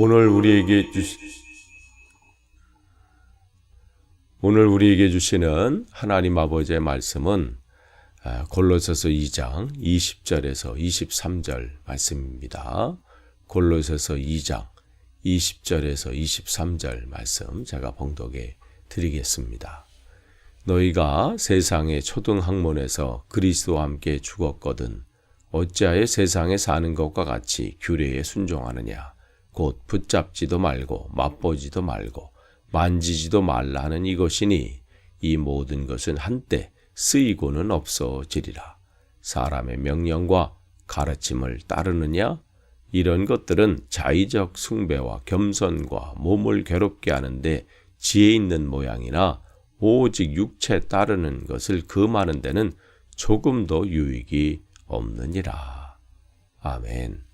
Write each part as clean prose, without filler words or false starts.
오늘 우리에게 주시는 하나님 아버지의 말씀은 골로새서 2장 20절에서 23절 말씀입니다. 골로새서 2장 20절에서 23절 말씀 제가 봉독해 드리겠습니다. 너희가 세상의 초등학문에서 그리스도와 함께 죽었거든 어찌하여 세상에 사는 것과 같이 규례에 순종하느냐. 곧 붙잡지도 말고 맛보지도 말고 만지지도 말라 하는 이것이니 이 모든 것은 한때 쓰이고는 없어지리라. 사람의 명령과 가르침을 따르느냐? 이런 것들은 자의적 숭배와 겸손과 몸을 괴롭게 하는데 지혜 있는 모양이나 오직 육체 따르는 것을 금하는 데는 조금도 유익이 없느니라. 아멘.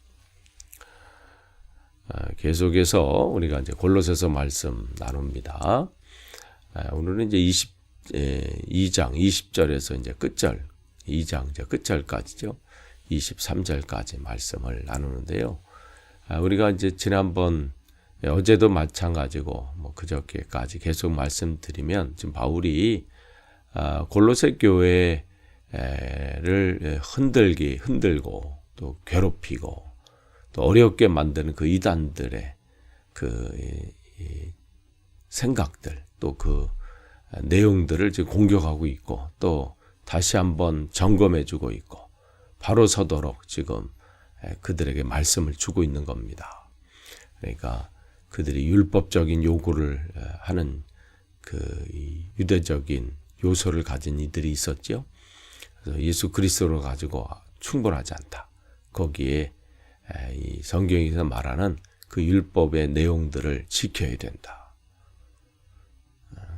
계속해서 우리가 이제 골로새서 말씀 나눕니다. 오늘은 이제 2장 20절에서 이제 끝절, 2장 이제 끝절까지죠. 23절까지 말씀을 나누는데요. 우리가 이제 지난번 어제도 마찬가지고 뭐 그저께까지 계속 말씀드리면 지금 바울이 골로새 교회를 흔들고 또 괴롭히고 또 어렵게 만드는 그 이단들의 그 생각들 또 그 내용들을 지금 공격하고 있고 또 다시 한번 점검해주고 있고 바로 서도록 지금 그들에게 말씀을 주고 있는 겁니다. 그러니까 그들이 율법적인 요구를 하는 그 유대적인 요소를 가진 이들이 있었죠. 그래서 예수 그리스도를 가지고 충분하지 않다. 거기에 이 성경에서 말하는 그 율법의 내용들을 지켜야 된다.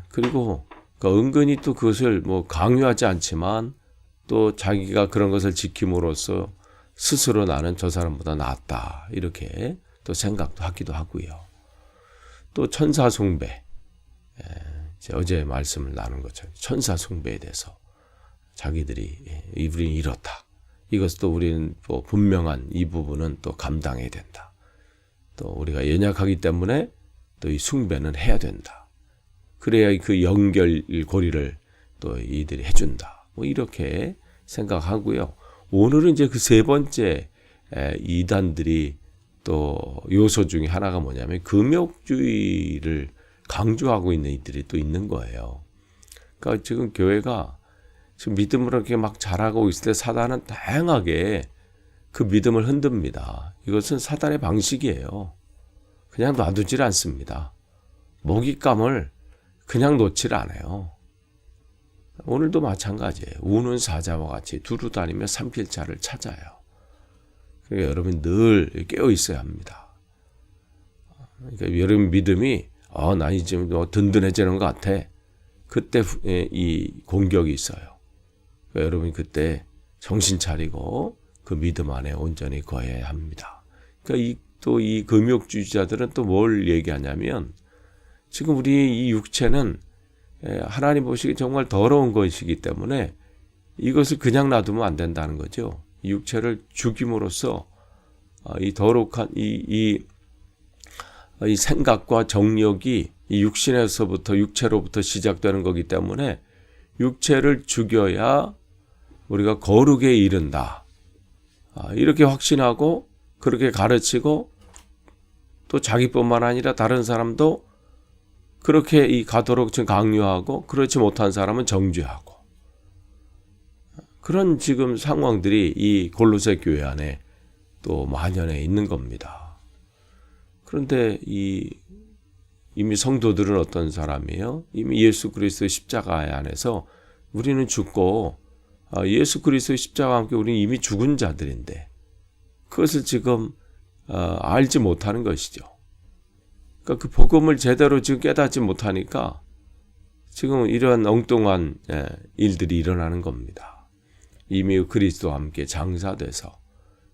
그리고 은근히 또 그것을 뭐 강요하지 않지만 또 자기가 그런 것을 지킴으로써 스스로 나는 저 사람보다 낫다. 이렇게 또 생각도 하기도 하고요. 또 천사 숭배. 어제 말씀을 나눈 것처럼 천사 숭배에 대해서 자기들이 우리는 이렇다. 이것도 우리는 또 분명한 이 부분은 또 감당해야 된다. 또 우리가 연약하기 때문에 또 이 숭배는 해야 된다. 그래야 그 연결고리를 또 이들이 해준다. 뭐 이렇게 생각하고요. 오늘은 이제 그 세 번째 이단들이 또 요소 중에 하나가 뭐냐면 금욕주의를 강조하고 있는 이들이 또 있는 거예요. 그러니까 지금 교회가 지금 믿음으로 이렇게 막 자라고 있을 때 사단은 다양하게 그 믿음을 흔듭니다. 이것은 사단의 방식이에요. 그냥 놔두질 않습니다. 먹잇감을 그냥 놓질 않아요. 오늘도 마찬가지예요. 우는 사자와 같이 두루 다니며 산필자를 찾아요. 그러니까 여러분 늘 깨어 있어야 합니다. 그러니까 여러분 믿음이 나 이제 든든해지는 것 같아. 그때 이 공격이 있어요. 그러니까 여러분 그때 정신 차리고 그 믿음 안에 온전히 거해야 합니다. 그러니까 또 이 금욕주의자들은 또 뭘 얘기하냐면 지금 우리 이 육체는 하나님 보시기에 정말 더러운 것이기 때문에 이것을 그냥 놔두면 안 된다는 거죠. 이 육체를 죽임으로써 이 더럽한 이 생각과 정력이 이 육체로부터 시작되는 거기 때문에 육체를 죽여야 우리가 거룩에 이른다. 이렇게 확신하고 그렇게 가르치고 또 자기뿐만 아니라 다른 사람도 그렇게 가도록 강요하고 그렇지 못한 사람은 정죄하고 그런 지금 상황들이 이 골로새 교회 안에 또 만연해 있는 겁니다. 그런데 이미 성도들은 어떤 사람이에요? 이미 예수 그리스도의 십자가 안에서 우리는 죽고 예수 그리스도의 십자가와 함께 우리는 이미 죽은 자들인데 그것을 지금 알지 못하는 것이죠. 그러니까 그 복음을 제대로 지금 깨닫지 못하니까 지금 이런 엉뚱한 일들이 일어나는 겁니다. 이미 그리스도와 함께 장사돼서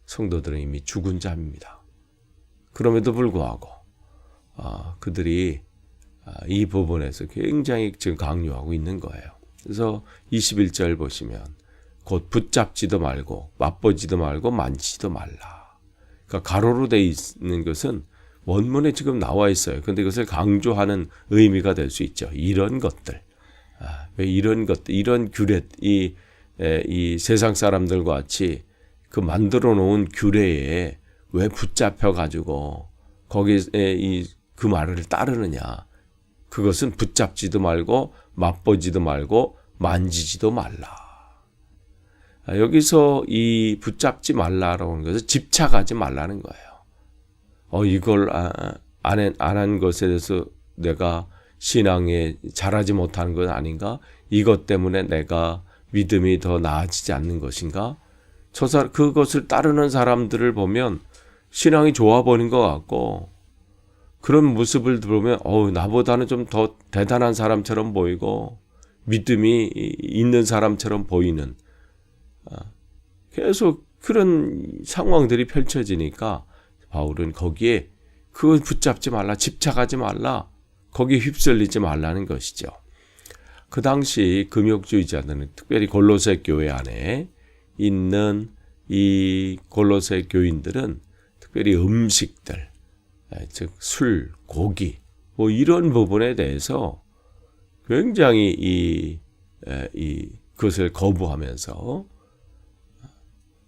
성도들은 이미 죽은 자입니다. 그럼에도 불구하고 그들이 이 부분에서 굉장히 지금 강요하고 있는 거예요. 그래서 21절 보시면 곧 붙잡지도 말고 맛보지도 말고 만지지도 말라. 그러니까 가로로 되어 있는 것은 원문에 지금 나와 있어요. 근데 이것을 강조하는 의미가 될 수 있죠. 이런 것들. 왜 이런 것들, 이런 규례, 이 세상 사람들과 같이 그 만들어 놓은 규례에 왜 붙잡혀 가지고 거기에 그 말을 따르느냐. 그것은 붙잡지도 말고 맛보지도 말고 만지지도 말라. 여기서 이 붙잡지 말라라고 하는 것은 집착하지 말라는 거예요. 이걸 안 한 것에 대해서 내가 신앙에 잘하지 못하는 건 아닌가? 이것 때문에 내가 믿음이 더 나아지지 않는 것인가? 그것을 따르는 사람들을 보면 신앙이 좋아 보이는 것 같고, 그런 모습을 보면 나보다는 좀 더 대단한 사람처럼 보이고 믿음이 있는 사람처럼 보이는 계속 그런 상황들이 펼쳐지니까 바울은 거기에 그걸 붙잡지 말라, 집착하지 말라, 거기에 휩쓸리지 말라는 것이죠. 그 당시 금욕주의자들은 특별히 골로새 교회 안에 있는 이 골로새 교인들은 특별히 음식들, 즉 술, 고기 뭐 이런 부분에 대해서 굉장히 그것을 거부하면서,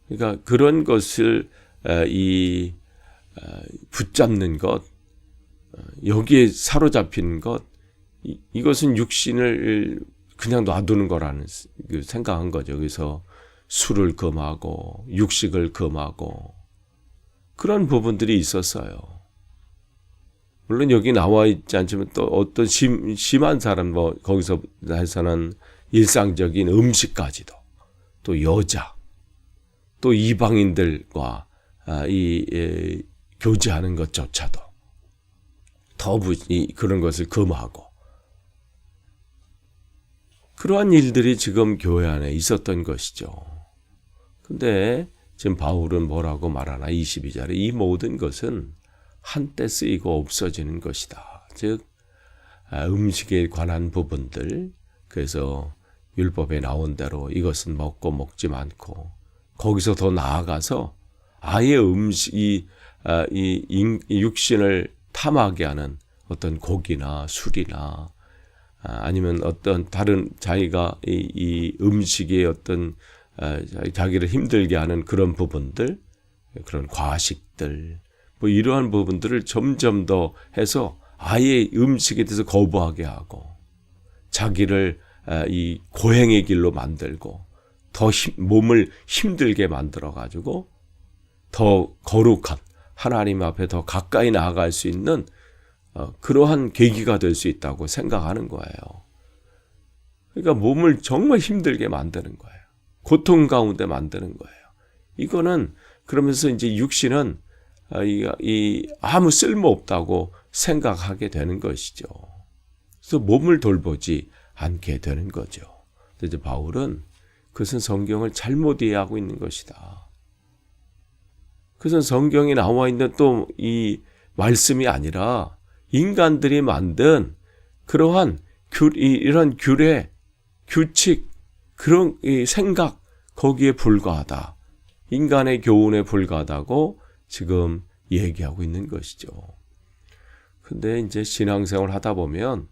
그러니까 그런 것을 붙잡는 것, 여기에 사로잡힌 것, 이것은 육신을 그냥 놔두는 거라는 생각한 거죠. 그래서 술을 금하고 육식을 금하고 그런 부분들이 있었어요. 물론 여기 나와 있지 않지만 또 어떤 심한 사람, 거기서 해서는 일상적인 음식까지도, 또 여자, 또 이방인들과 교제하는 것조차도 그런 것을 금하고, 그러한 일들이 지금 교회 안에 있었던 것이죠. 근데 지금 바울은 뭐라고 말하나? 22절에 이 모든 것은 한때 쓰이고 없어지는 것이다. 즉 음식에 관한 부분들, 그래서 율법에 나온 대로 이것은 먹고 먹지 않고, 거기서 더 나아가서 아예 이 육신을 탐하게 하는 어떤 고기나 술이나 아니면 어떤 다른 자기가 이 음식의 어떤 자기를 힘들게 하는 그런 부분들, 그런 과식들, 뭐 이러한 부분들을 점점 더 해서 아예 음식에 대해서 거부하게 하고, 자기를 이 고행의 길로 만들고 더 몸을 힘들게 만들어 가지고 더 거룩한 하나님 앞에 더 가까이 나아갈 수 있는 그러한 계기가 될 수 있다고 생각하는 거예요. 그러니까 몸을 정말 힘들게 만드는 거예요. 고통 가운데 만드는 거예요. 이거는 그러면서 이제 육신은 아무 쓸모 없다고 생각하게 되는 것이죠. 그래서 몸을 돌보지 않게 되는 거죠. 그래서 이제 바울은 그것은 성경을 잘못 이해하고 있는 것이다. 그것은 성경에 나와 있는 또 이 말씀이 아니라 인간들이 만든 그러한 이런 규례, 규칙, 그런 생각, 거기에 불과하다. 인간의 교훈에 불과하다고 지금 얘기하고 있는 것이죠. 근데 이제 신앙생활 하다 보면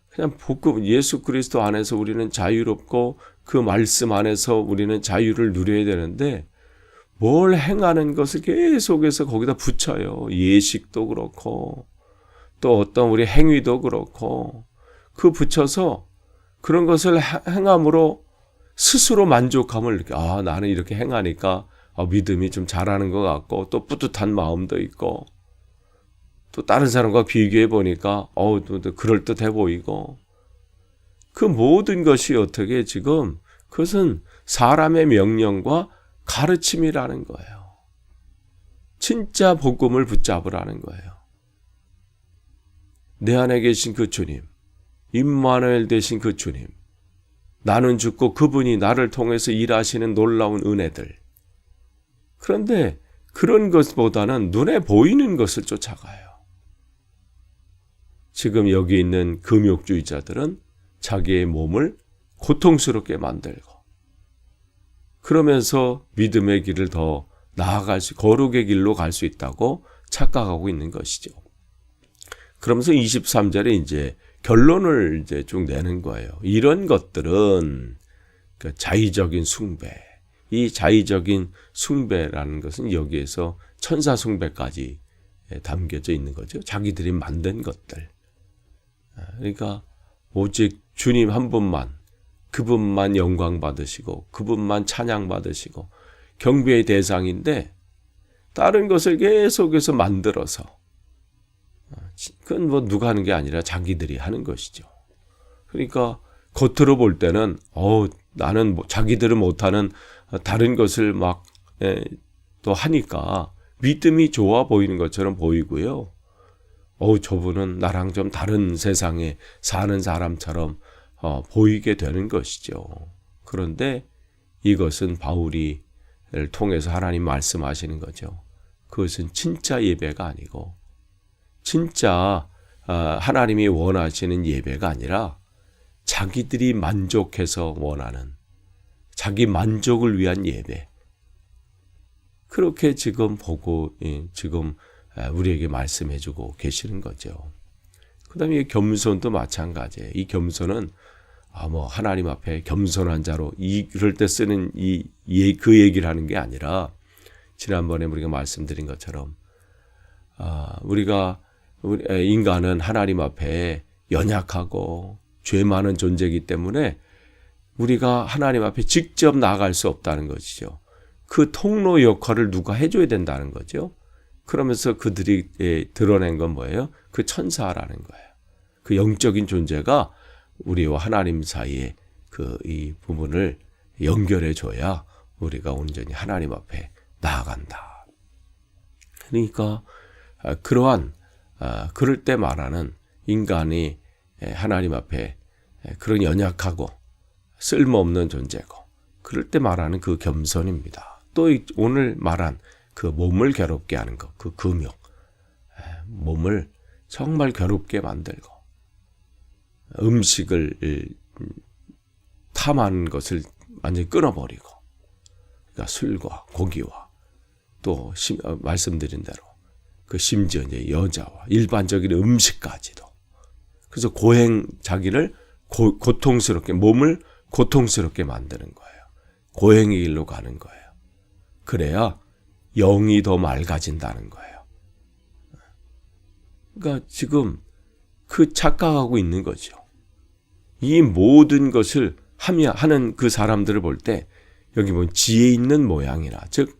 그냥 예수 그리스도 안에서 우리는 자유롭고 그 말씀 안에서 우리는 자유를 누려야 되는데, 뭘 행하는 것을 계속해서 거기다 붙여요. 예식도 그렇고 또 어떤 우리 행위도 그렇고 그 붙여서 그런 것을 행함으로 스스로 만족감을 느껴. 나는 이렇게 행하니까 믿음이 좀 잘하는 것 같고, 또 뿌듯한 마음도 있고, 또 다른 사람과 비교해 보니까 또 그럴듯해 보이고, 그 모든 것이 어떻게 지금 그것은 사람의 명령과 가르침이라는 거예요. 진짜 복음을 붙잡으라는 거예요. 내 안에 계신 그 주님, 임마누엘 되신 그 주님, 나는 죽고 그분이 나를 통해서 일하시는 놀라운 은혜들. 그런데 그런 것보다는 눈에 보이는 것을 쫓아가요. 지금 여기 있는 금욕주의자들은 자기의 몸을 고통스럽게 만들고, 그러면서 믿음의 길을 더 나아갈 거룩의 길로 갈 수 있다고 착각하고 있는 것이죠. 그러면서 23절에 이제 결론을 이제 쭉 내는 거예요. 이런 것들은 그 자의적인 숭배, 이 자의적인 숭배라는 것은 여기에서 천사 숭배까지 담겨져 있는 거죠. 자기들이 만든 것들. 그러니까 오직 주님 한 분만, 그분만 영광 받으시고 그분만 찬양 받으시고 경배의 대상인데 다른 것을 계속해서 만들어서, 그건 뭐 누가 하는 게 아니라 자기들이 하는 것이죠. 그러니까 겉으로 볼 때는 나는 자기들은 못하는 다른 것을 막 또 하니까 믿음이 좋아 보이는 것처럼 보이고요. 저분은 나랑 좀 다른 세상에 사는 사람처럼 보이게 되는 것이죠. 그런데 이것은 바울이 통해서 하나님 말씀하시는 거죠. 그것은 진짜 예배가 아니고 진짜 하나님이 원하시는 예배가 아니라 자기들이 만족해서 원하는 자기 만족을 위한 예배. 그렇게 지금 보고 지금 우리에게 말씀해주고 계시는 거죠. 그 다음에 겸손도 마찬가지예요. 이 겸손은 하나님 앞에 겸손한 자로 이럴 때 쓰는 그 얘기를 하는 게 아니라 지난번에 우리가 말씀드린 것처럼 인간은 하나님 앞에 연약하고 죄 많은 존재이기 때문에 우리가 하나님 앞에 직접 나아갈 수 없다는 것이죠. 그 통로 역할을 누가 해줘야 된다는 거죠. 그러면서 그들이 드러낸 건 뭐예요? 그 천사라는 거예요. 그 영적인 존재가 우리와 하나님 사이에 이 부분을 연결해 줘야 우리가 온전히 하나님 앞에 나아간다. 그러니까 그럴 때 말하는 인간이 하나님 앞에 그런 연약하고 쓸모없는 존재고 그럴 때 말하는 그 겸손입니다. 또 오늘 말한 그 몸을 괴롭게 하는 것, 그 금욕, 몸을 정말 괴롭게 만들고 음식을 탐한 것을 완전히 끊어버리고, 그러니까 술과 고기와 또 말씀드린 대로 그 심지어 이제 여자와 일반적인 음식까지도. 그래서 자기를 고통스럽게, 몸을 고통스럽게 만드는 거예요. 고행의 길로 가는 거예요. 그래야 영이 더 맑아진다는 거예요. 그러니까 지금 착각하고 있는 거죠. 이 모든 것을 하는 그 사람들을 볼 때 여기 보면 지혜 있는 모양이라, 즉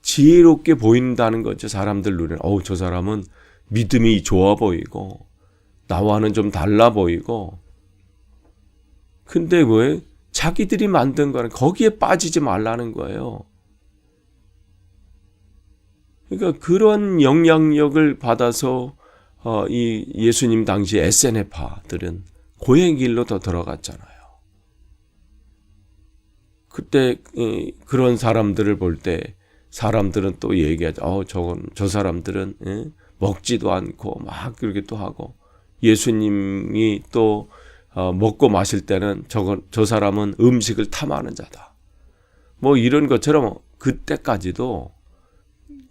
지혜롭게 보인다는 거죠. 사람들 눈에는 저 사람은 믿음이 좋아 보이고 나와는 좀 달라 보이고. 근데 왜 자기들이 만든 거는 거기에 빠지지 말라는 거예요. 그러니까 그런 영향력을 받아서 이 예수님 당시 SNF파들은 고행 길로 더 들어갔잖아요. 그때 그런 사람들을 볼 때 사람들은 또 얘기하죠. 저 사람들은 먹지도 않고 막 그렇게 또 하고, 예수님이 또 먹고 마실 때는 저 사람은 음식을 탐하는 자다. 뭐 이런 것처럼 그때까지도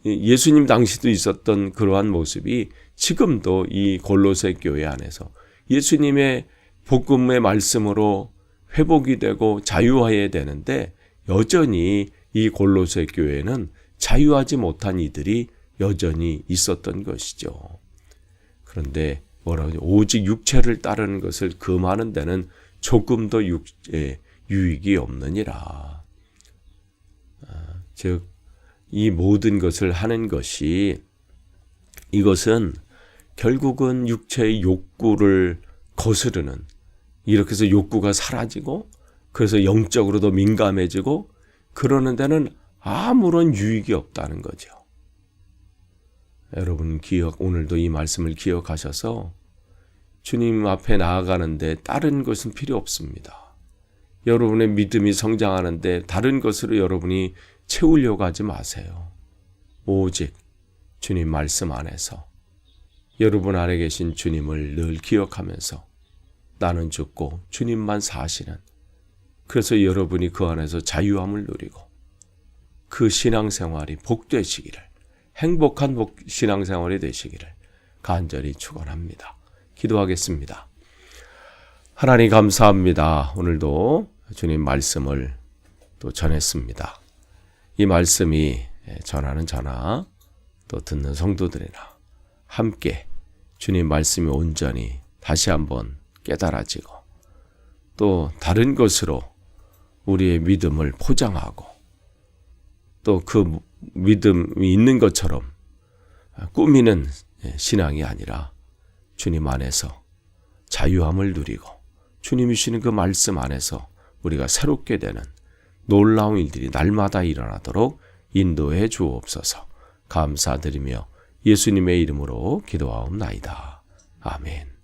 예수님 당시도 있었던 그러한 모습이 지금도 이 골로새 교회 안에서 예수님의 복음의 말씀으로 회복이 되고 자유해야 되는데 여전히 이 골로새 교회는 자유하지 못한 이들이 여전히 있었던 것이죠. 그런데 뭐라고 하죠? 오직 육체를 따르는 것을 금하는 데는 조금도 유익이 없느니라. 즉 이 모든 것을 하는 것이, 이것은 결국은 육체의 욕구를 거스르는, 이렇게 해서 욕구가 사라지고 그래서 영적으로도 민감해지고 그러는 데는 아무런 유익이 없다는 거죠. 여러분 오늘도 이 말씀을 기억하셔서 주님 앞에 나아가는데 다른 것은 필요 없습니다. 여러분의 믿음이 성장하는데 다른 것으로 여러분이 채우려고 하지 마세요. 오직 주님 말씀 안에서 여러분 안에 계신 주님을 늘 기억하면서 나는 죽고 주님만 사시는, 그래서 여러분이 그 안에서 자유함을 누리고 그 신앙생활이 복되시기를, 행복한 신앙생활이 되시기를 간절히 축원합니다. 기도하겠습니다. 하나님 감사합니다. 오늘도 주님 말씀을 또 전했습니다. 이 말씀이 전하는 저나 또 듣는 성도들이나 함께 주님 말씀이 온전히 다시 한번 깨달아지고 또 다른 것으로 우리의 믿음을 포장하고 또 그 믿음이 있는 것처럼 꾸미는 신앙이 아니라 주님 안에서 자유함을 누리고 주님이 주시는 그 말씀 안에서 우리가 새롭게 되는 놀라운 일들이 날마다 일어나도록 인도해 주옵소서. 감사드리며 예수님의 이름으로 기도하옵나이다. 아멘.